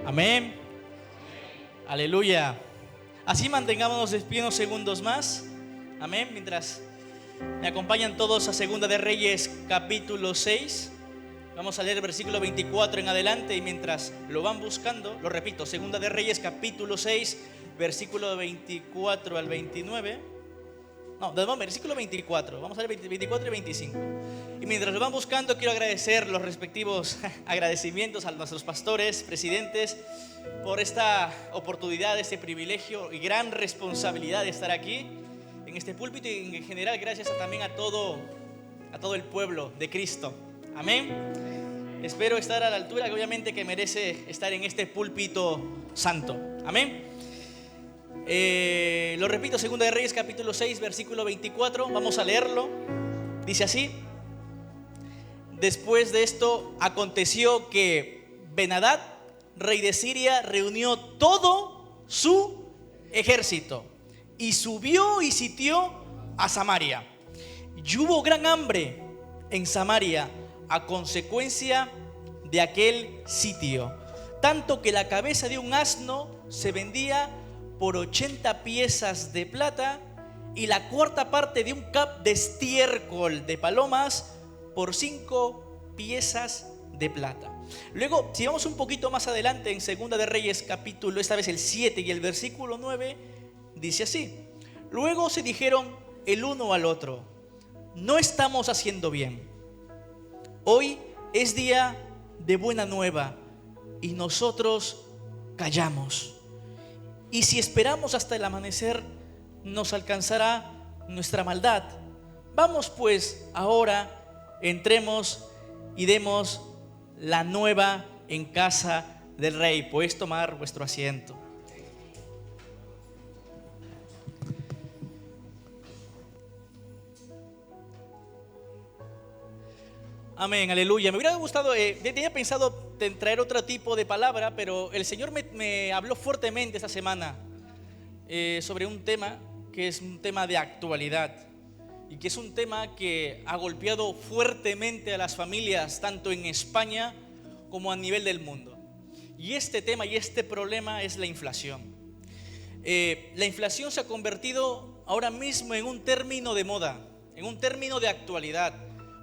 Amén. Aleluya. Así mantengámonos de pie unos segundos más. Amén. Mientras me acompañan todos a Segunda de Reyes capítulo 6. Vamos a leer el versículo 24 en adelante. Y mientras lo van buscando, lo repito, Segunda de Reyes capítulo 6, versículo 24 al 29. No, versículo 24. Vamos a leer 24 y 25. Y mientras lo van buscando, quiero agradecer los respectivos agradecimientos a nuestros pastores, presidentes, por esta oportunidad, este privilegio y gran responsabilidad de estar aquí en este púlpito, y en general gracias también a todo el pueblo de Cristo. Amén. Espero estar a la altura que obviamente que merece estar en este púlpito santo. Amén. Lo repito, Segunda de Reyes capítulo 6, versículo 24. Vamos a leerlo. Dice así: después de esto aconteció que Ben-Hadad, rey de Siria, reunió todo su ejército y subió y sitió a Samaria. Y hubo gran hambre en Samaria a consecuencia de aquel sitio, tanto que la cabeza de un asno se vendía por 80 piezas de plata y la cuarta parte de un cap de estiércol de palomas por 5 piezas de plata. Luego, si vamos un poquito más adelante en Segunda de Reyes capítulo, esta vez el 7 y el versículo 9, dice así: luego se dijeron el uno al otro: no estamos haciendo bien. Hoy es día de buena nueva y nosotros callamos. Y si esperamos hasta el amanecer, nos alcanzará nuestra maldad. Vamos pues ahora, entremos y demos la nueva en casa del rey. Podéis tomar vuestro asiento. Amén, aleluya. Me hubiera gustado, tenía pensado traer otro tipo de palabra, pero el Señor me habló fuertemente esta semana sobre un tema que es un tema de actualidad. Y que es un tema que ha golpeado fuertemente a las familias, tanto en España como a nivel del mundo. Y este tema y este problema es la inflación. La inflación se ha convertido ahora mismo en un término de moda, en un término de actualidad.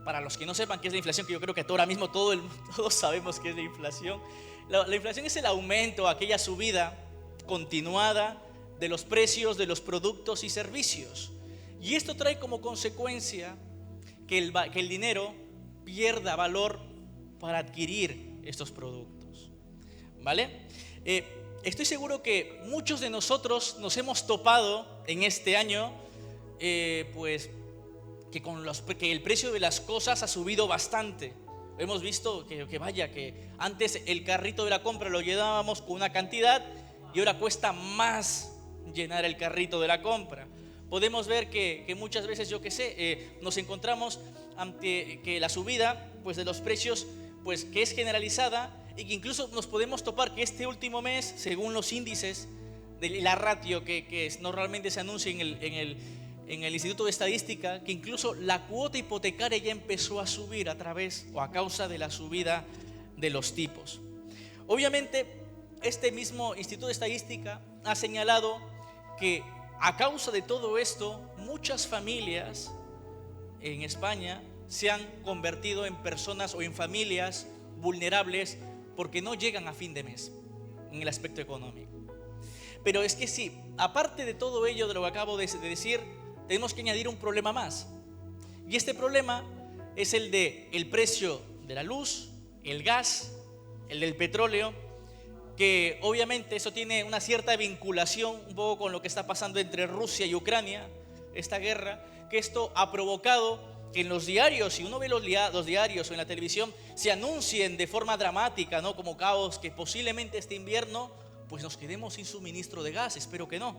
Para los que no sepan qué es la inflación, que yo creo que ahora mismo todos sabemos qué es la inflación. La inflación es el aumento, aquella subida continuada de los precios de los productos y servicios. Y esto trae como consecuencia que el dinero pierda valor para adquirir estos productos. ¿Vale? Estoy seguro que muchos de nosotros nos hemos topado en este año, pues que el precio de las cosas ha subido bastante. Hemos visto que antes el carrito de la compra lo llenábamos con una cantidad y ahora cuesta más llenar el carrito de la compra. Podemos ver que muchas veces, nos encontramos ante que la subida pues, de los precios pues, que es generalizada, y que incluso nos podemos topar que este último mes, según los índices de la ratio que normalmente se anuncia en el Instituto de Estadística, que incluso la cuota hipotecaria ya empezó a subir a causa de la subida de los tipos. Obviamente, este mismo Instituto de Estadística ha señalado que a causa de todo esto, muchas familias en España se han convertido en personas o en familias vulnerables porque no llegan a fin de mes en el aspecto económico. Pero es que sí, aparte de todo ello de lo que acabo de decir, tenemos que añadir un problema más. Y este problema es el del precio de la luz, el gas, el del petróleo, que obviamente eso tiene una cierta vinculación un poco con lo que está pasando entre Rusia y Ucrania, esta guerra, que esto ha provocado que en los diarios, si uno ve los diarios o en la televisión, se anuncien de forma dramática, ¿no? Como caos, que posiblemente este invierno pues nos quedemos sin suministro de gas. Espero que no.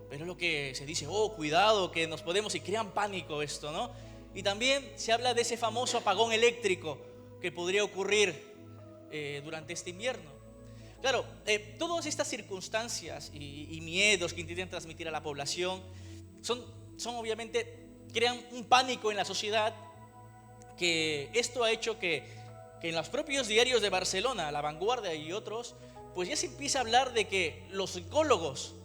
Pero es lo que se dice: cuidado, que nos podemos, y crean pánico esto, ¿no? Y también se habla de ese famoso apagón eléctrico que podría ocurrir durante este invierno. Claro, todas estas circunstancias y miedos que intentan transmitir a la población son obviamente, crean un pánico en la sociedad, que esto ha hecho que que en los propios diarios de Barcelona, La Vanguardia y otros, pues ya se empieza a hablar de que los psicólogos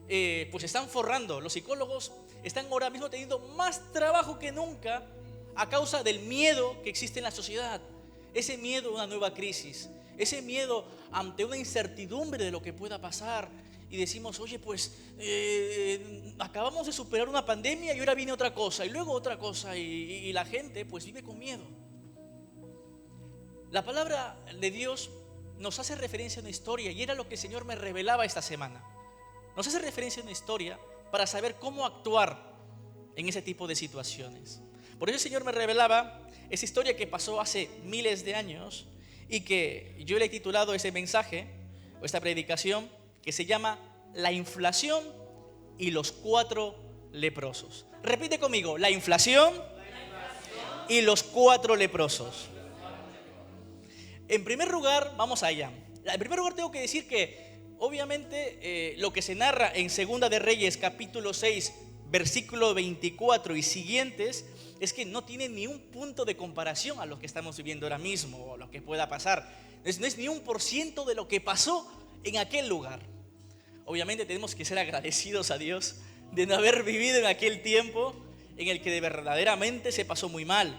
pues están forrando. Los psicólogos están ahora mismo teniendo más trabajo que nunca a causa del miedo que existe en la sociedad. Ese miedo a una nueva crisis, ese miedo ante una incertidumbre de lo que pueda pasar. Y decimos, oye, pues acabamos de superar una pandemia y ahora viene otra cosa y luego otra cosa, y la gente pues vive con miedo. La palabra de Dios nos hace referencia a una historia, y era lo que el Señor me revelaba esta semana. Nos hace referencia a una historia para saber cómo actuar en ese tipo de situaciones. Por eso el Señor me revelaba esa historia que pasó hace miles de años y que yo le he titulado ese mensaje o esta predicación, que se llama La inflación y los 4 leprosos. Repite conmigo: la inflación y los 4 leprosos. En primer lugar, vamos allá. En primer lugar tengo que decir que obviamente lo que se narra en Segunda de Reyes capítulo 6 versículo 24 y siguientes es que no tiene ni un punto de comparación a lo que estamos viviendo ahora mismo o lo que pueda pasar. No es ni 1% de lo que pasó en aquel lugar. Obviamente tenemos que ser agradecidos a Dios de no haber vivido en aquel tiempo en el que verdaderamente se pasó muy mal.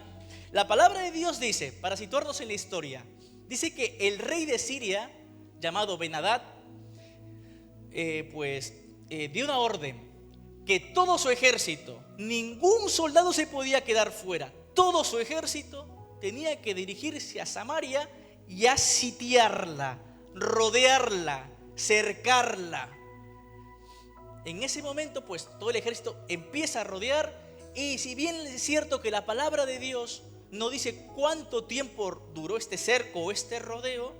La palabra de Dios dice, para situarnos en la historia, dice que el rey de Siria, llamado Ben-Hadad, dio una orden que todo su ejército, ningún soldado se podía quedar fuera, todo su ejército tenía que dirigirse a Samaria y a sitiarla, rodearla, cercarla. En ese momento pues todo el ejército empieza a rodear, y si bien es cierto que la palabra de Dios no dice cuánto tiempo duró este cerco o este rodeo,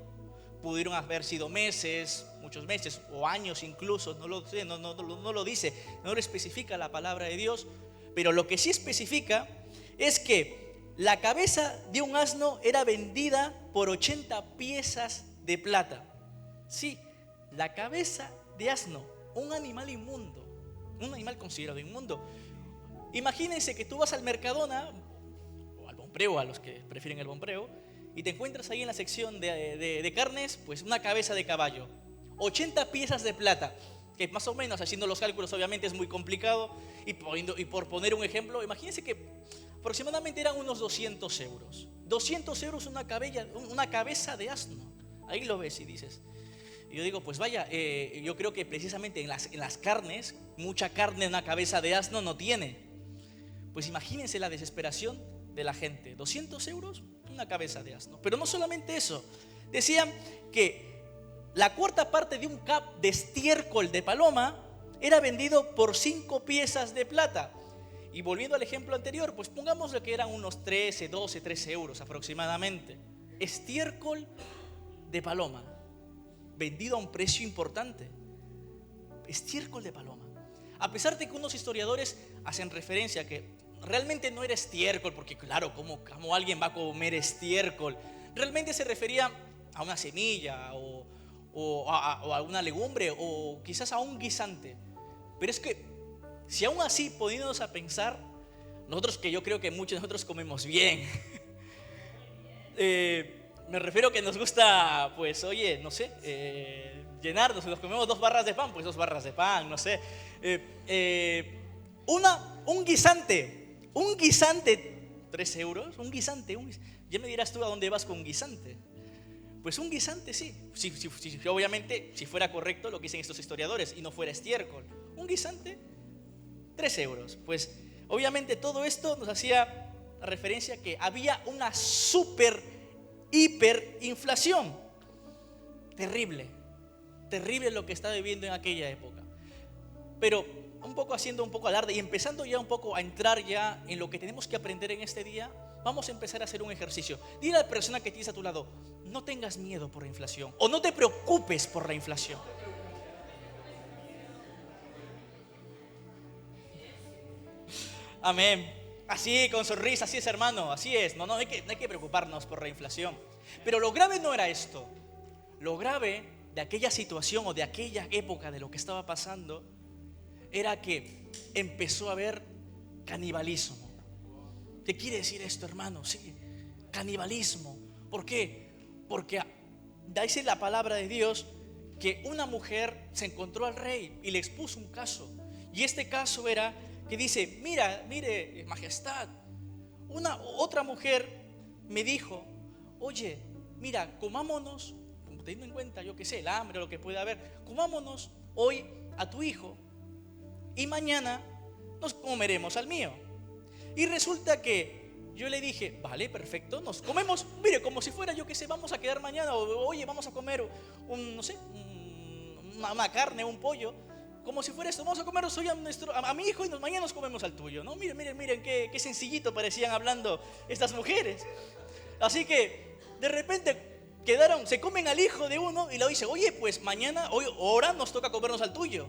pudieron haber sido meses, muchos meses o años incluso, no lo dice, no lo especifica la palabra de Dios, pero lo que sí especifica es que la cabeza de un asno era vendida por 80 piezas de plata. Sí, la cabeza de asno, un animal inmundo, un animal considerado inmundo. Imagínense que tú vas al Mercadona o al Bonpreu, a los que prefieren el Bonpreu, y te encuentras ahí en la sección de carnes, pues una cabeza de caballo, 80 piezas de plata, que más o menos, haciendo los cálculos obviamente es muy complicado, y por poner un ejemplo, imagínense que aproximadamente eran unos 200 euros. 200 euros una cabeza de asno. Ahí lo ves y dices. Y yo digo, pues vaya, yo creo que precisamente en las carnes, mucha carne en una cabeza de asno no tiene. Pues imagínense la desesperación de la gente. 200 euros, una cabeza de asno. Pero no solamente eso. Decían que la cuarta parte de un cap de estiércol de paloma era vendido por 5 piezas de plata. Y volviendo al ejemplo anterior, pues pongamos lo que eran unos 13 euros aproximadamente. Estiércol de paloma, vendido a un precio importante. Estiércol de paloma. A pesar de que unos historiadores hacen referencia a que realmente no era estiércol, porque claro, ¿cómo alguien va a comer estiércol? Realmente se refería a una semilla o a una legumbre o quizás a un guisante. Pero es que si aún así, poniéndonos a pensar, nosotros, que yo creo que muchos de nosotros comemos bien, me refiero que nos gusta, pues oye, no sé, llenarnos. Si nos comemos 2 barras de pan, pues 2 barras de pan, no sé. Un guisante, 3 euros, un guisante. Ya me dirás tú a dónde vas con un guisante. Pues un guisante sí, obviamente, si fuera correcto lo que dicen estos historiadores y no fuera estiércol. Un guisante, 3 euros. Pues obviamente todo esto nos hacía referencia que había una hiperinflación. Terrible lo que estaba viviendo en aquella época. Pero haciendo un poco alarde y empezando ya un poco a entrar ya en lo que tenemos que aprender en este día, vamos a empezar a hacer un ejercicio. Dile a la persona que tienes a tu lado, no tengas miedo por la inflación o no te preocupes por la inflación. Amén. Así, con sonrisa, así es, hermano, así es. No hay que preocuparnos por la inflación. Pero lo grave no era esto. Lo grave de aquella situación o de aquella época de lo que estaba pasando era que empezó a haber canibalismo. ¿Qué quiere decir esto, hermano? Sí, canibalismo. ¿Por qué? Porque dice la palabra de Dios que una mujer se encontró al rey y le expuso un caso. Y este caso era que dice, mire, majestad, otra mujer me dijo, oye, mira, comámonos, teniendo en cuenta, yo qué sé, el hambre o lo que pueda haber, comámonos hoy a tu hijo y mañana nos comeremos al mío. Y resulta que yo le dije, vale, perfecto, nos comemos, mire, como si fuera, yo qué sé, vamos a quedar mañana, o oye, vamos a comer una carne, un pollo, como si fuera esto, vamos a comernos hoy a mi hijo y mañana nos comemos al tuyo, ¿no? Miren, qué sencillito parecían hablando estas mujeres. Así que, de repente, se comen al hijo de uno y le dice, oye, pues mañana, hoy, ahora nos toca comernos al tuyo.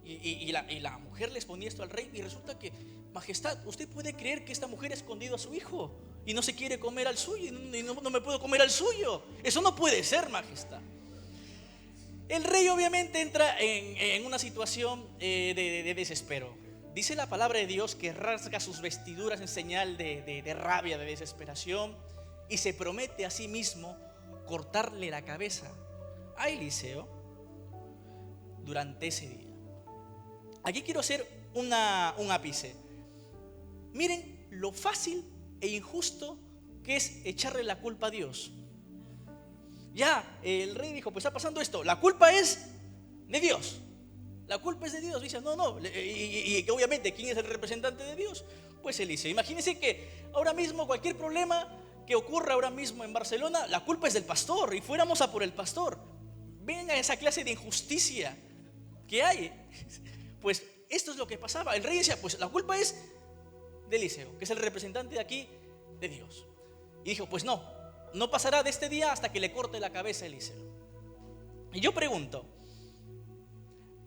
Y la mujer le exponía esto al rey y resulta que, majestad, ¿usted puede creer que esta mujer ha escondido a su hijo y no se quiere comer al suyo y no me puedo comer al suyo? Eso no puede ser, majestad. El rey obviamente entra en una situación de desespero. Dice la palabra de Dios que rasga sus vestiduras en señal de rabia, de desesperación, y se promete a sí mismo cortarle la cabeza a Eliseo durante ese día. Aquí quiero hacer un ápice. Miren lo fácil e injusto que es echarle la culpa a Dios. Ya, el rey dijo, pues está pasando esto, la culpa es de Dios. La culpa es de Dios. Dice, no. Y obviamente, ¿quién es el representante de Dios? Pues Eliseo. Imagínense que ahora mismo cualquier problema que ocurra ahora mismo en Barcelona, la culpa es del pastor y fuéramos a por el pastor. Venga esa clase de injusticia que hay. Pues esto es lo que pasaba. El rey decía, pues la culpa es de Eliseo, que es el representante de aquí de Dios. Y dijo, pues no pasará de este día hasta que le corte la cabeza a Eliseo. Y yo pregunto,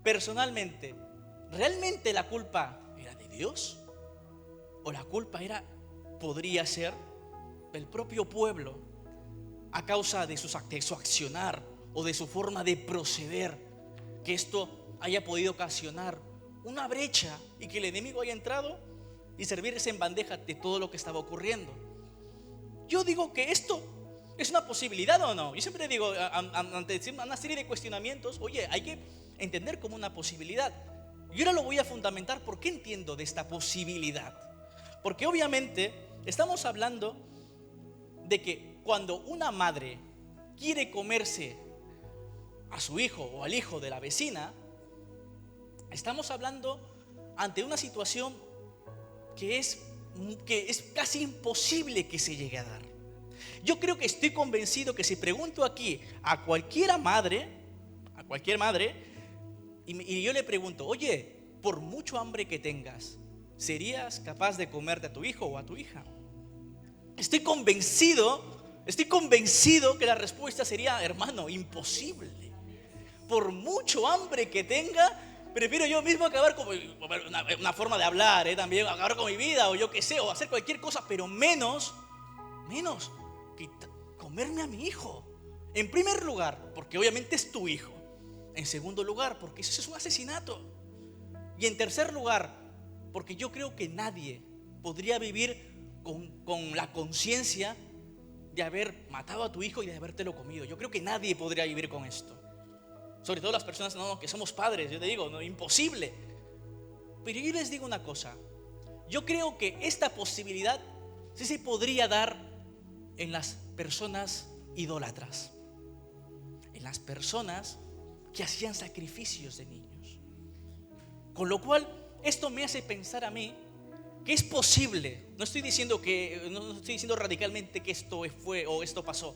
personalmente, ¿realmente la culpa era de Dios? ¿O la culpa podría ser del propio pueblo a causa de su accionar o de su forma de proceder, que esto haya podido ocasionar una brecha y que el enemigo haya entrado y servirse en bandeja de todo lo que estaba ocurriendo? Yo digo que esto es una posibilidad, ¿o no? Yo siempre digo, ante una serie de cuestionamientos, oye, hay que entender como una posibilidad. Y ahora lo voy a fundamentar. ¿Por qué entiendo de esta posibilidad? Porque obviamente estamos hablando de que cuando una madre quiere comerse a su hijo o al hijo de la vecina, estamos hablando ante una situación que es casi imposible que se llegue a dar. Yo creo que estoy convencido que si pregunto aquí a cualquier madre, y yo le pregunto, oye, por mucho hambre que tengas, ¿serías capaz de comerte a tu hijo o a tu hija? Estoy convencido que la respuesta sería, hermano, imposible. Por mucho hambre que tenga, prefiero yo mismo acabar con una forma de hablar, también acabar con mi vida, o yo qué sé, o hacer cualquier cosa, pero menos que comerme a mi hijo. En primer lugar, porque obviamente es tu hijo. En segundo lugar, porque eso es un asesinato. Y en tercer lugar, porque yo creo que nadie podría vivir con la conciencia de haber matado a tu hijo y de habértelo comido. Yo creo que nadie podría vivir con esto. Sobre todo las personas que somos padres, yo te digo, imposible. Pero yo les digo una cosa, yo creo que esta posibilidad sí se podría dar en las personas idólatras, en las personas que hacían sacrificios de niños. Con lo cual, esto me hace pensar a mí que es posible, no estoy diciendo radicalmente que esto fue o esto pasó,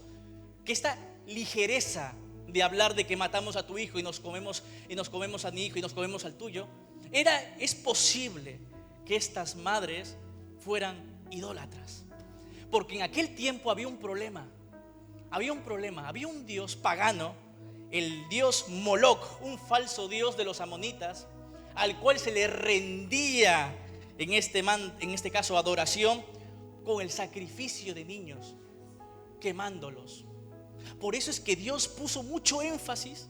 que esta ligereza de hablar de que matamos a tu hijo y nos comemos a mi hijo y nos comemos al tuyo, es posible que estas madres fueran idólatras. Porque en aquel tiempo había un problema, había un dios pagano, el dios Moloc, un falso dios de los amonitas, al cual se le rendía en este caso adoración con el sacrificio de niños, quemándolos. Por eso es que Dios puso mucho énfasis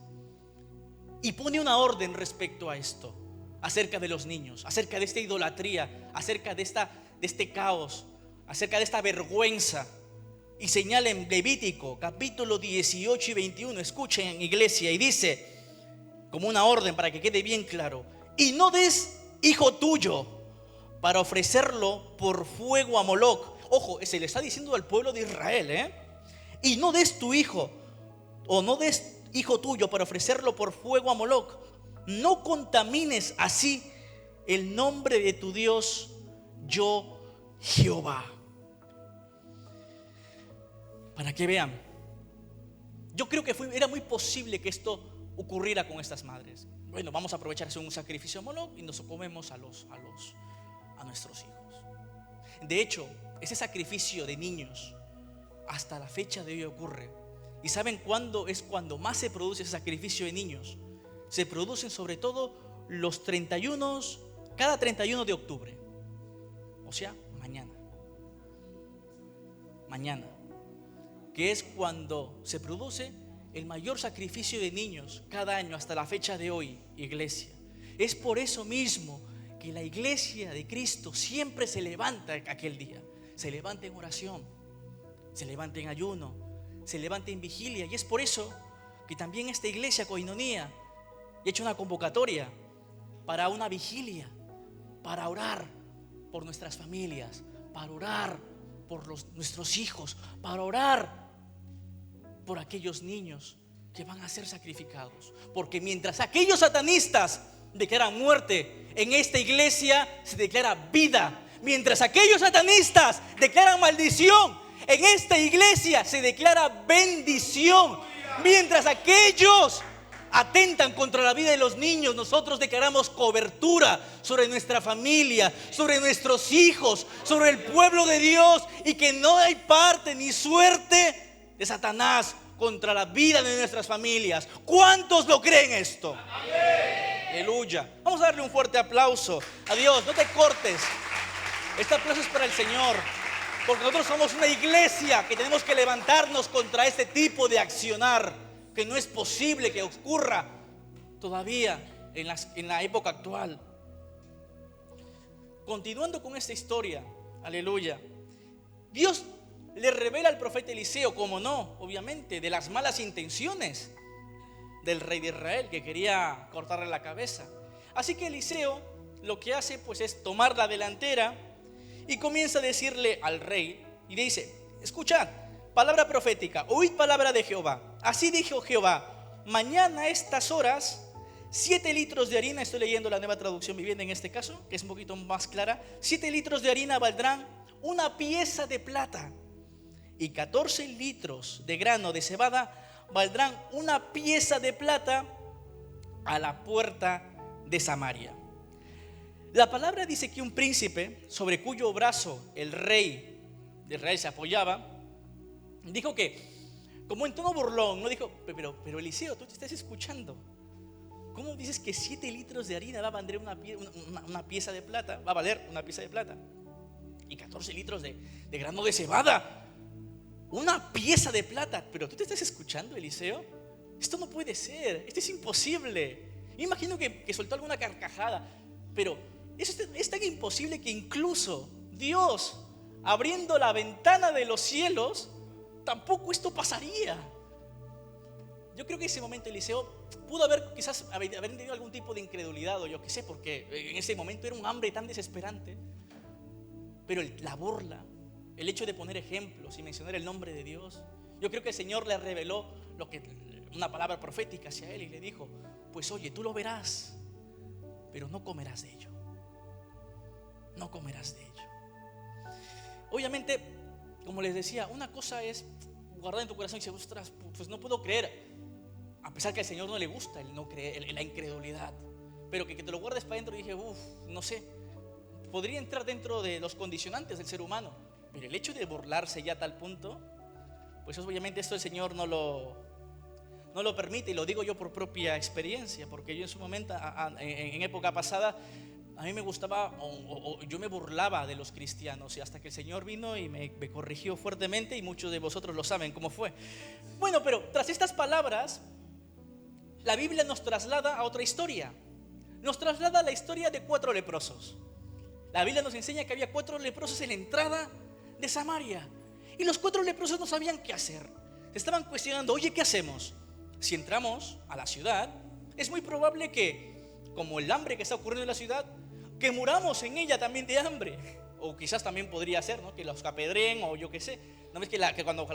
y pone una orden respecto a esto, acerca de los niños, acerca de esta idolatría, acerca de este caos, acerca de esta vergüenza. y señala en Levítico capítulo 18 y 21. Escuchen, iglesia, y dice, como una orden para que quede bien claro: y no des hijo tuyo para ofrecerlo por fuego a Moloc. Ojo, se le está diciendo al pueblo de Israel, y no des tu hijo, o no des hijo tuyo para ofrecerlo por fuego a Moloc. No contamines así el nombre de tu Dios, yo Jehová. Para que vean, yo creo que era muy posible que esto ocurriera con estas madres. Bueno, vamos a aprovechar un sacrificio a Moloc y nos comemos a nuestros hijos. De hecho, ese sacrificio de niños hasta la fecha de hoy ocurre. ¿Y saben cuándo es cuando más se produce ese sacrificio de niños? Se producen sobre todo los 31, cada 31 de octubre. O sea, mañana, que es cuando se produce el mayor sacrificio de niños cada año hasta la fecha de hoy, iglesia. Es por eso mismo que la iglesia de Cristo siempre se levanta aquel día. Se levanta en oración, se levanta en ayuno, se levanta en vigilia. Y es por eso que también esta iglesia Koinonía ha hecho una convocatoria para una vigilia, para orar por nuestras familias, para orar por nuestros hijos, para orar por aquellos niños que van a ser sacrificados. Porque mientras aquellos satanistas declaran muerte, en esta iglesia se declara vida. Mientras aquellos satanistas declaran maldición, en esta iglesia se declara bendición. Mientras aquellos atentan contra la vida de los niños, nosotros declaramos cobertura sobre nuestra familia, sobre nuestros hijos, sobre el pueblo de Dios, y que no hay parte ni suerte de Satanás contra la vida de nuestras familias. ¿Cuántos lo creen esto? Aleluya. Vamos a darle un fuerte aplauso a Dios. No te cortes. Este aplauso es para el Señor, porque nosotros somos una iglesia que tenemos que levantarnos contra este tipo de accionar, que no es posible que ocurra todavía en la época actual. Continuando con esta historia, aleluya, Dios le revela al profeta Eliseo, como no, obviamente, de las malas intenciones del rey de Israel, que quería cortarle la cabeza. Así que Eliseo lo que hace pues es tomar la delantera y comienza a decirle al rey, y le dice: escuchad, palabra profética, oíd palabra de Jehová. Así dijo Jehová: mañana a estas horas 7 litros de harina, estoy leyendo la Nueva Traducción Viviente en este caso, que es un poquito más clara. 7 litros de harina valdrán una pieza de plata, y 14 litros de grano de cebada valdrán una pieza de plata a la puerta de Samaria. La palabra dice que un príncipe, sobre cuyo brazo el rey de Israel se apoyaba, dijo que, como en tono burlón, no dijo: pero Eliseo, tú te estás escuchando. ¿Cómo dices que 7 litros de harina va a valer una pieza de plata? Va a valer una pieza de plata. Y 14 litros de grano de cebada, una pieza de plata. Pero tú te estás escuchando, Eliseo. Esto no puede ser, esto es imposible. Me imagino que soltó alguna carcajada, pero eso es tan imposible que incluso Dios, abriendo la ventana de los cielos, tampoco esto pasaría. Yo creo que en ese momento Eliseo pudo haber tenido algún tipo de incredulidad, o yo qué sé, porque en ese momento era un hambre tan desesperante. Pero la burla, el hecho de poner ejemplos y mencionar el nombre de Dios, yo creo que el Señor le reveló una palabra profética hacia él, y le dijo: pues oye, tú lo verás, pero no comerás de ello. No comerás de ello. Obviamente, como les decía, una cosa es guardar en tu corazón y decir: ostras, pues no puedo creer. A pesar que al Señor no le gusta el no creer, la incredulidad, pero que te lo guardes para adentro. Y dije: no sé, podría entrar dentro de los condicionantes del ser humano, pero el hecho de burlarse ya a tal punto, pues obviamente esto el Señor no lo permite. Y lo digo yo por propia experiencia, porque yo en su momento, en época pasada, a mí me gustaba, o yo me burlaba de los cristianos, y hasta que el Señor vino y me corrigió fuertemente, y muchos de vosotros lo saben cómo fue. Bueno, pero tras estas palabras, la Biblia nos traslada a otra historia. Nos traslada a la historia de 4 leprosos. La Biblia nos enseña que había 4 leprosos en la entrada de Samaria. Y los 4 leprosos no sabían qué hacer. Se estaban cuestionando, oye, ¿qué hacemos? Si entramos a la ciudad, es muy probable que, como el hambre que está ocurriendo en la ciudad, que muramos en ella también de hambre. O quizás también podría ser, ¿no?, que los apedreen, o yo qué sé. ¿No ves que cuando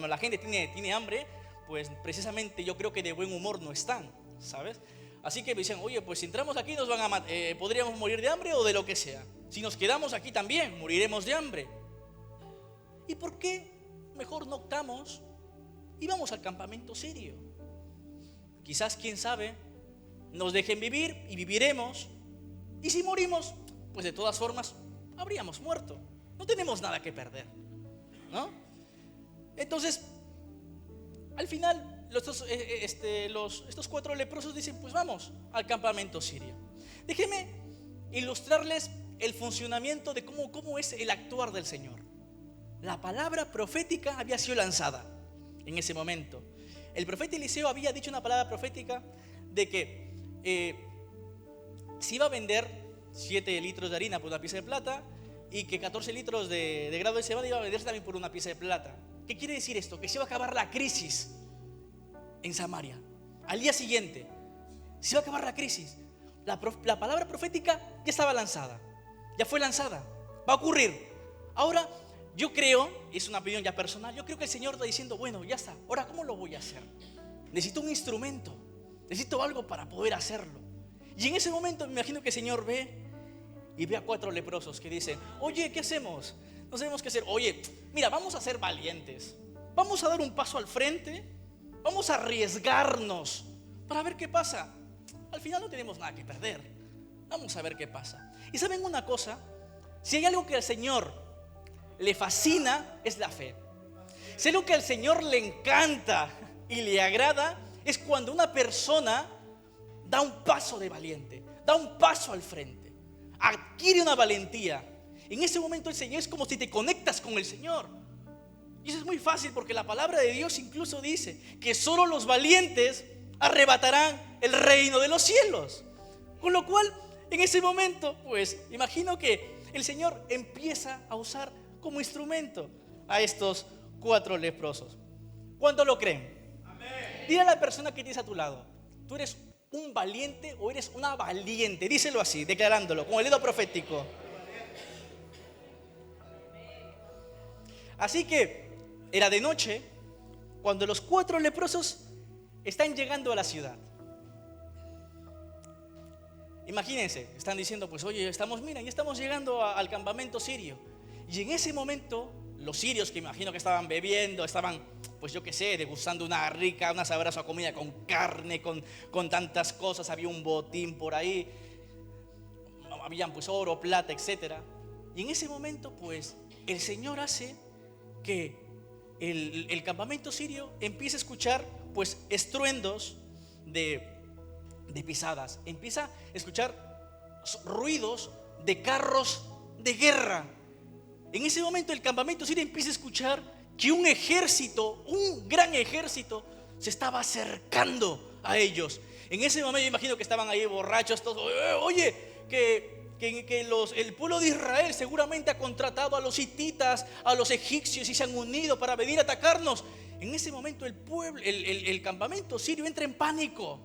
la gente tiene hambre, pues precisamente yo creo que de buen humor no están, ¿sabes? Así que me dicen, oye, pues si entramos aquí nos van a podríamos morir de hambre o de lo que sea. Si nos quedamos aquí también, moriremos de hambre. ¿Y por qué mejor no optamos y vamos al campamento sirio? Quizás, quién sabe, nos dejen vivir y viviremos. Y si morimos, pues de todas formas habríamos muerto. No tenemos nada que perder, ¿no? Entonces, al final, estos 4 leprosos dicen, pues vamos al campamento sirio. Déjenme ilustrarles el funcionamiento de cómo es el actuar del Señor. La palabra profética había sido lanzada en ese momento. El profeta Eliseo había dicho una palabra profética de que se iba a vender 7 litros de harina por una pieza de plata y que 14 litros de grano de cebada iba a venderse también por una pieza de plata. ¿Qué quiere decir esto? Que se iba a acabar la crisis en Samaria. Al día siguiente se iba a acabar la crisis. La palabra profética ya estaba lanzada, ya fue lanzada, va a ocurrir. Ahora yo creo, es una opinión ya personal, yo creo que el Señor está diciendo, bueno, ya está, ahora ¿cómo lo voy a hacer? Necesito un instrumento, necesito algo para poder hacerlo. Y en ese momento me imagino que el Señor ve a 4 leprosos que dicen, oye, ¿qué hacemos? No sabemos qué hacer. Oye, mira, vamos a ser valientes, vamos a dar un paso al frente, vamos a arriesgarnos para ver qué pasa. Al final no tenemos nada que perder, vamos a ver qué pasa. Y ¿saben una cosa? Si hay algo que al Señor le fascina, es la fe. Si algo que al Señor le encanta y le agrada, es cuando una persona da un paso de valiente, da un paso al frente, adquiere una valentía. En ese momento el Señor es como si te conectas con el Señor. Y eso es muy fácil porque la palabra de Dios incluso dice que solo los valientes arrebatarán el reino de los cielos. Con lo cual, en ese momento, pues imagino que el Señor empieza a usar como instrumento a estos 4 leprosos. ¿Cuánto lo creen? Amén. Dile a la persona que tienes a tu lado, ¿tú eres un valiente o eres una valiente? Díselo así, declarándolo, con el dedo profético. Así que era de noche cuando los 4 leprosos están llegando a la ciudad. Imagínense, están diciendo, pues oye, ya estamos llegando al campamento sirio. Y en ese momento, los sirios, que imagino que estaban bebiendo, estaban, pues yo qué sé, degustando una sabrosa comida con carne, con tantas cosas, había un botín por ahí, habían pues oro, plata, etcétera. Y en ese momento, pues, el Señor hace que el campamento sirio empiece a escuchar, pues, estruendos de pisadas, empieza a escuchar ruidos de carros de guerra. En ese momento el campamento sirio empieza a escuchar que un gran ejército se estaba acercando a ellos. En ese momento yo imagino que estaban ahí borrachos todos. Oye, el pueblo de Israel seguramente ha contratado a los hititas, a los egipcios y se han unido para venir a atacarnos. En ese momento el campamento sirio entra en pánico.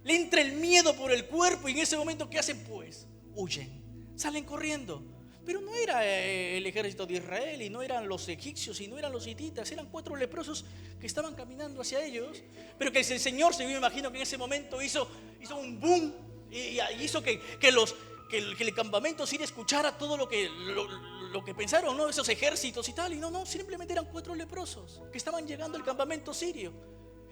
Le entra el miedo por el cuerpo y en ese momento ¿qué hacen? Pues huyen, salen corriendo. Pero no era el ejército de Israel y no eran los egipcios y no eran los hititas, eran 4 leprosos que estaban caminando hacia ellos. Pero que el Señor, yo me imagino que en ese momento hizo un boom y hizo que el campamento sirio escuchara todo lo que pensaron, ¿no? Esos ejércitos y tal. Y no, simplemente eran 4 leprosos que estaban llegando al campamento sirio.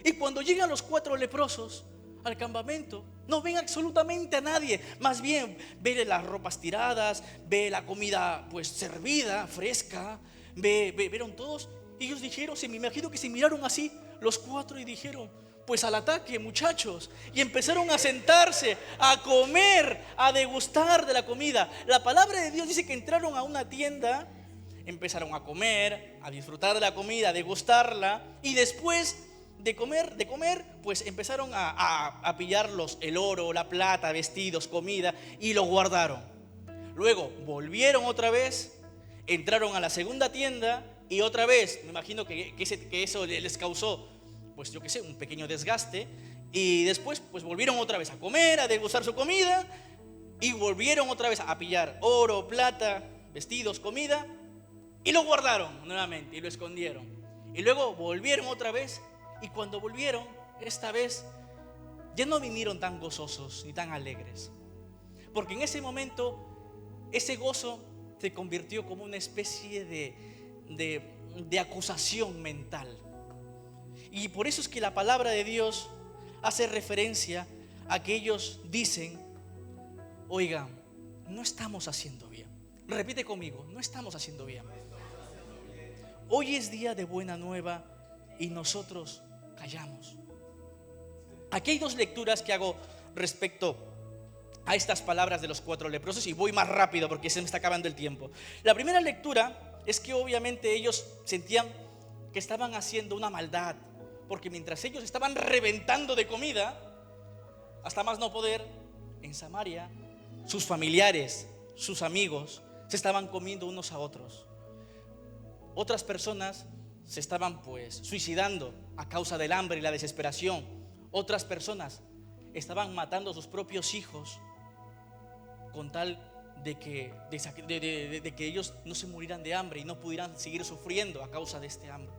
Y cuando llegan los 4 leprosos al campamento, no ven absolutamente a nadie. Más bien ve las ropas tiradas, ve la comida pues servida, fresca, vieron todos. Y ellos dijeron, me imagino que se miraron así los 4 y dijeron, pues al ataque, muchachos. Y empezaron a sentarse, a comer, a degustar de la comida. La palabra de Dios dice que entraron a una tienda, empezaron a comer, a disfrutar de la comida, a degustarla. Y después de comer, pues empezaron a pillar el oro, la plata, vestidos, comida, y lo guardaron. Luego volvieron otra vez, entraron a la segunda tienda y otra vez, me imagino que eso les causó, pues yo qué sé, un pequeño desgaste. Y después pues volvieron otra vez a comer, a degustar su comida, y volvieron otra vez a pillar oro, plata, vestidos, comida, y lo guardaron nuevamente y lo escondieron. Y luego volvieron otra vez, y cuando volvieron, esta vez ya no vinieron tan gozosos ni tan alegres, porque en ese momento ese gozo se convirtió como una especie de acusación mental. Y por eso es que la palabra de Dios hace referencia a que ellos dicen: oigan, no estamos haciendo bien. Repite conmigo: no estamos haciendo bien. Hoy es día de buena nueva y nosotros callamos. Aquí hay dos lecturas que hago respecto a estas palabras de los 4 leprosos, y voy más rápido porque se me está acabando el tiempo. La primera lectura es que obviamente ellos sentían que estaban haciendo una maldad, porque mientras ellos estaban reventando de comida hasta más no poder, en Samaria sus familiares, sus amigos se estaban comiendo unos a otros. Otras personas se estaban pues suicidando a causa del hambre y la desesperación. Otras personas estaban matando a sus propios hijos con tal de que ellos no se murieran de hambre y no pudieran seguir sufriendo a causa de este hambre.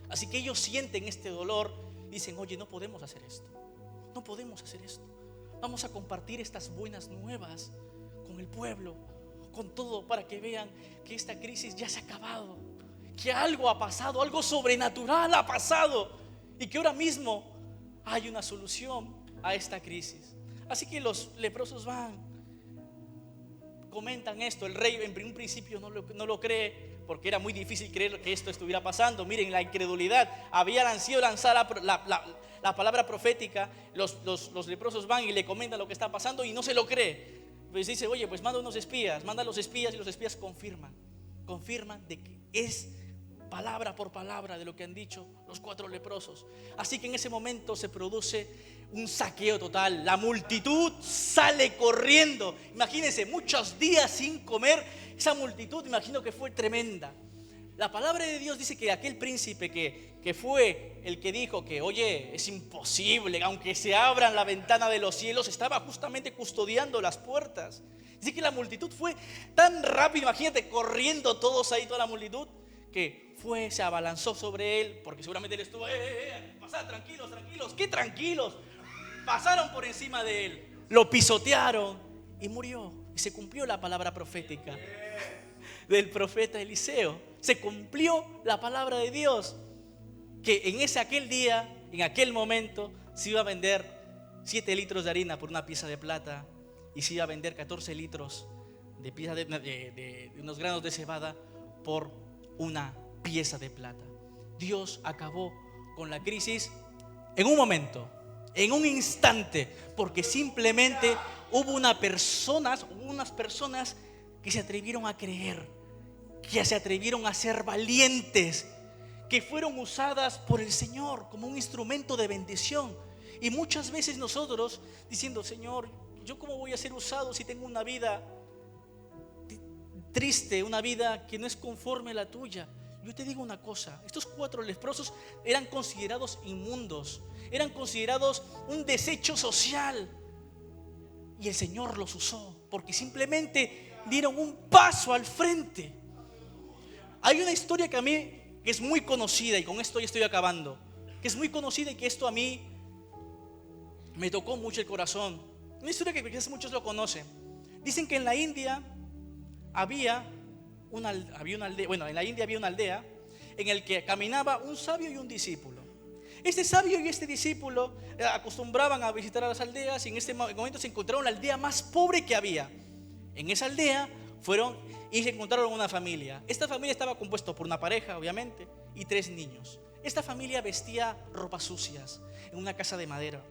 Así que ellos sienten este dolor y dicen: oye, no podemos hacer esto. No podemos hacer esto. Vamos a compartir estas buenas nuevas con el pueblo, con todo, para que vean que esta crisis ya se ha acabado, que algo ha pasado, algo sobrenatural ha pasado, y que ahora mismo hay una solución a esta crisis. Así que los leprosos van, comentan esto. El rey en un principio no lo cree, porque era muy difícil creer que esto estuviera pasando. Miren la incredulidad. Había sido lanzada la palabra profética. Los leprosos van y le comentan lo que está pasando y no se lo cree. Pues dice: oye, pues manda unos espías. Manda a los espías, y los espías confirman de que es palabra por palabra de lo que han dicho los 4 leprosos. Así que en ese momento se produce un saqueo total. La multitud sale corriendo. Imagínense, muchos días sin comer. Esa multitud, imagino que fue tremenda. La palabra de Dios dice que aquel príncipe que fue el que dijo que, oye, es imposible, aunque se abran la ventana de los cielos, estaba justamente custodiando las puertas. Dice que la multitud fue tan rápido, imagínate, corriendo todos ahí, toda la multitud, que se abalanzó sobre él, porque seguramente él estuvo: pasad, tranquilos, ¿qué tranquilos? Pasaron por encima de él, lo pisotearon y murió. Y se cumplió la palabra profética del profeta Eliseo. Se cumplió la palabra de Dios, que en aquel día, en aquel momento, se iba a vender 7 litros de harina por una pieza de plata, y se iba a vender 14 litros de unos granos de cebada por una pieza de plata. Dios acabó con la crisis en un momento, en un instante, porque simplemente hubo unas personas que se atrevieron a creer, que se atrevieron a ser valientes, que fueron usadas por el Señor como un instrumento de bendición. Y muchas veces nosotros diciendo: Señor, ¿yo cómo voy a ser usado si tengo una vida triste, una vida que no es conforme a la tuya? Yo te digo una cosa: estos 4 leprosos eran considerados inmundos, eran considerados un desecho social, y el Señor los usó porque simplemente dieron un paso al frente. Hay una historia que a mí que es muy conocida, y con esto ya estoy acabando, que es muy conocida y que esto a mí me tocó mucho el corazón. Una historia que quizás muchos lo conocen. Dicen que en la India había una aldea en el que caminaba un sabio y un discípulo. Este sabio y este discípulo acostumbraban a visitar a las aldeas, y en este momento se encontraron la aldea más pobre que había. En esa aldea fueron y se encontraron una familia. Esta familia estaba compuesta por una pareja, obviamente, y 3 niños. Esta familia vestía ropas sucias en una casa de madera.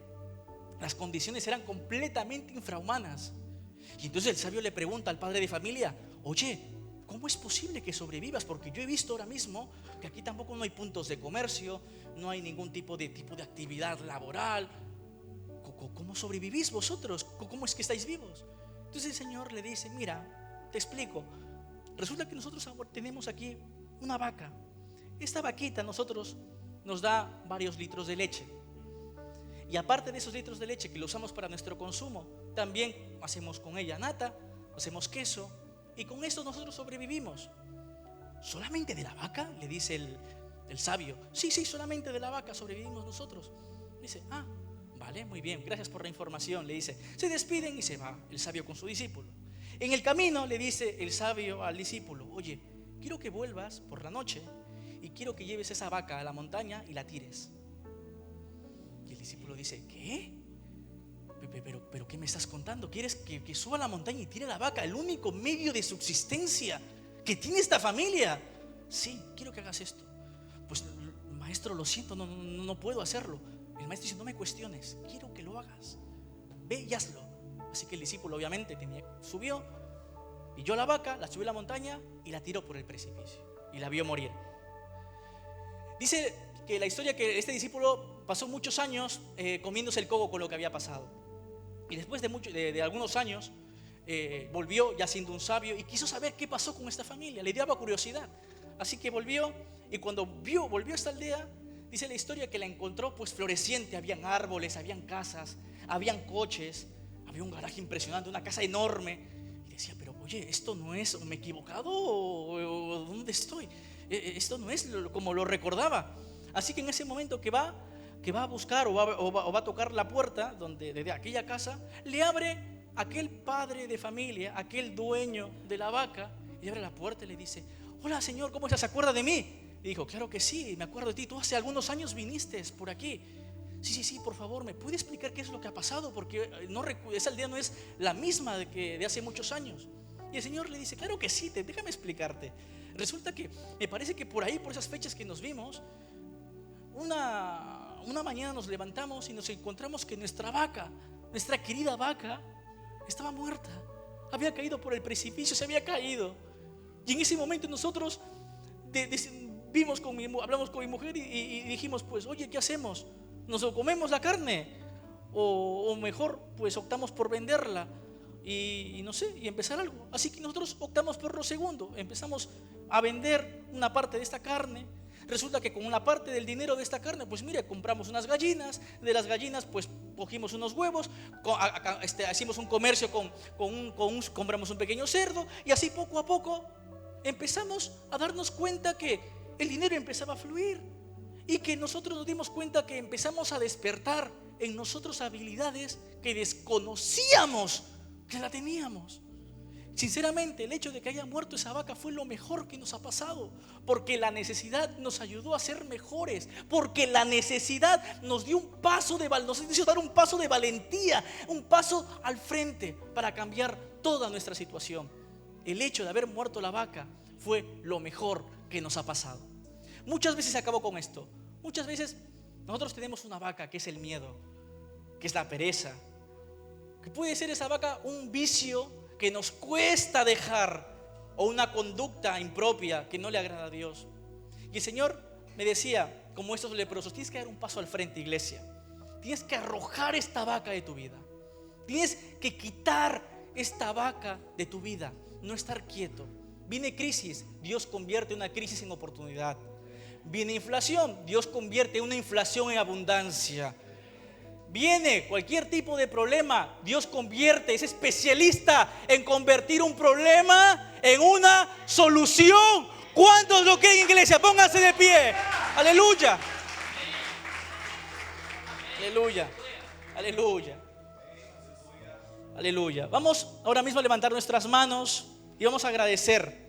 Las condiciones eran completamente infrahumanas. Y entonces el sabio le pregunta al padre de familia: oye, ¿cómo es posible que sobrevivas? Porque yo he visto ahora mismo que aquí tampoco no hay puntos de comercio, no hay ningún tipo de actividad laboral. ¿Cómo sobrevivís vosotros? ¿Cómo es que estáis vivos? Entonces el Señor le dice: mira, te explico. Resulta que nosotros tenemos aquí una vaca, esta vaquita nosotros nos da varios litros de leche. Y aparte de esos litros de leche que lo usamos para nuestro consumo, también hacemos con ella nata, hacemos queso, y con esto nosotros sobrevivimos. ¿Solamente de la vaca?, le dice el sabio. Sí, solamente de la vaca sobrevivimos nosotros. Dice, vale, muy bien, gracias por la información, le dice. Se despiden y se va el sabio con su discípulo. En el camino le dice el sabio al discípulo, oye, quiero que vuelvas por la noche y quiero que lleves esa vaca a la montaña y la tires. Y el discípulo dice, ¿qué? ¿Pero qué me estás contando? ¿Quieres que suba a la montaña y tire la vaca? El único medio de subsistencia que tiene esta familia. Sí, quiero que hagas esto. Pues maestro, lo siento, no puedo hacerlo. El maestro dice, no me cuestiones, quiero que lo hagas. Ve y hazlo. Así que el discípulo obviamente subió, pilló la vaca, la subió a la montaña y la tiró por el precipicio. Y la vio morir. Dice que la historia que este discípulo pasó muchos años comiéndose el coco con lo que había pasado. Y después de algunos años volvió ya siendo un sabio y quiso saber qué pasó con esta familia. Le daba curiosidad. Así que volvió, y cuando volvió a esta aldea, dice la historia que la encontró pues floreciente. Habían árboles, habían casas, habían coches, había un garaje impresionante, una casa enorme. Y decía, pero oye, esto no es, ¿me he equivocado o dónde estoy? Esto no es como lo recordaba. Así que en ese momento que va a buscar o va a tocar la puerta de aquella casa, le abre aquel padre de familia, aquel dueño de la vaca, y abre la puerta y le dice, hola señor, ¿cómo estás? ¿Se acuerda de mí? Y dijo, claro que sí, me acuerdo de ti, tú hace algunos años viniste por aquí. Sí, por favor, ¿me puede explicar qué es lo que ha pasado? Porque esa aldea no es la misma de hace muchos años. Y el señor le dice, claro que sí, déjame explicarte. Resulta que me parece que por ahí, por esas fechas que nos vimos, una mañana nos levantamos y nos encontramos que nuestra vaca, nuestra querida vaca, estaba muerta. Había caído por el precipicio, se había caído. Y en ese momento nosotros hablamos con mi mujer y dijimos, pues oye, ¿qué hacemos? ¿Nos comemos la carne? O mejor, pues optamos por venderla y no sé, y empezar algo. Así que nosotros optamos por lo segundo. Empezamos a vender una parte de esta carne. Resulta que con una parte del dinero de esta carne, pues mire, compramos unas gallinas. De las gallinas pues cogimos unos huevos, hicimos un comercio compramos un pequeño cerdo. Y así poco a poco empezamos a darnos cuenta que el dinero empezaba a fluir. Y que nosotros nos dimos cuenta que empezamos a despertar en nosotros habilidades que desconocíamos que la teníamos. Sinceramente, el hecho de que haya muerto esa vaca fue lo mejor que nos ha pasado, porque la necesidad nos ayudó a ser mejores, porque la necesidad nos dio nos hizo dar un paso de valentía, un paso al frente para cambiar toda nuestra situación. El hecho de haber muerto la vaca fue lo mejor que nos ha pasado. Muchas veces acabo con esto. Muchas veces nosotros tenemos una vaca que es el miedo, que es la pereza, que puede ser esa vaca un vicio que nos cuesta dejar, o una conducta impropia que no le agrada a Dios. Y el Señor me decía, como estos leprosos, tienes que dar un paso al frente, iglesia. Tienes que arrojar esta vaca de tu vida. Tienes que quitar esta vaca de tu vida, no estar quieto. Viene crisis, Dios convierte una crisis en oportunidad. Viene inflación, Dios convierte una inflación en abundancia. Viene cualquier tipo de problema, Dios es especialista en convertir un problema en una solución. ¿Cuántos lo creen, iglesia? Pónganse de pie. Aleluya. Aleluya. Aleluya. Aleluya. Vamos ahora mismo a levantar nuestras manos y vamos a agradecer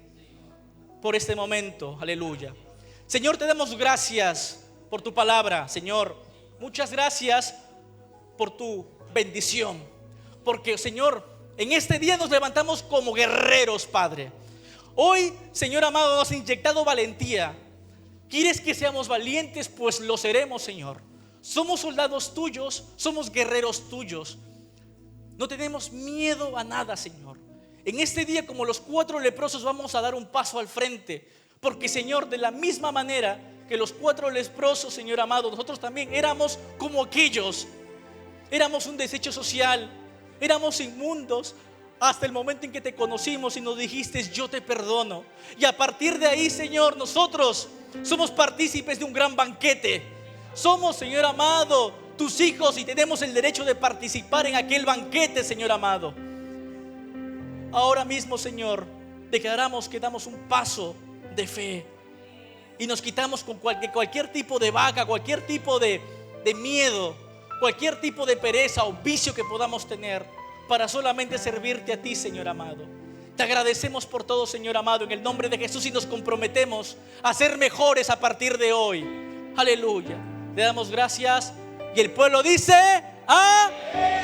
por este momento. Aleluya. Señor, te damos gracias por tu palabra, Señor. Muchas gracias por tu bendición, porque Señor, en este día nos levantamos como guerreros, Padre. Hoy, Señor amado, nos has inyectado valentía. ¿Quieres que seamos valientes? Pues lo seremos, Señor. Somos soldados tuyos, somos guerreros tuyos. No tenemos miedo a nada, Señor. En este día, como los 4 leprosos, vamos a dar un paso al frente, porque Señor, de la misma manera que los 4 leprosos, Señor amado, nosotros también éramos como aquellos. Éramos un desecho social, éramos inmundos, hasta el momento en que te conocimos y nos dijiste: yo te perdono. Y a partir de ahí, Señor, nosotros somos partícipes de un gran banquete. Somos, Señor amado, tus hijos, y tenemos el derecho de participar en aquel banquete, Señor amado. Ahora mismo, Señor, declaramos que damos un paso de fe y nos quitamos con cualquier tipo de vaca, cualquier tipo de miedo, cualquier tipo de pereza o vicio que podamos tener, para solamente servirte a ti, Señor amado. Te agradecemos por todo, Señor amado, en el nombre de Jesús, y nos comprometemos a ser mejores a partir de hoy. Aleluya. Le damos gracias y el pueblo dice: amén.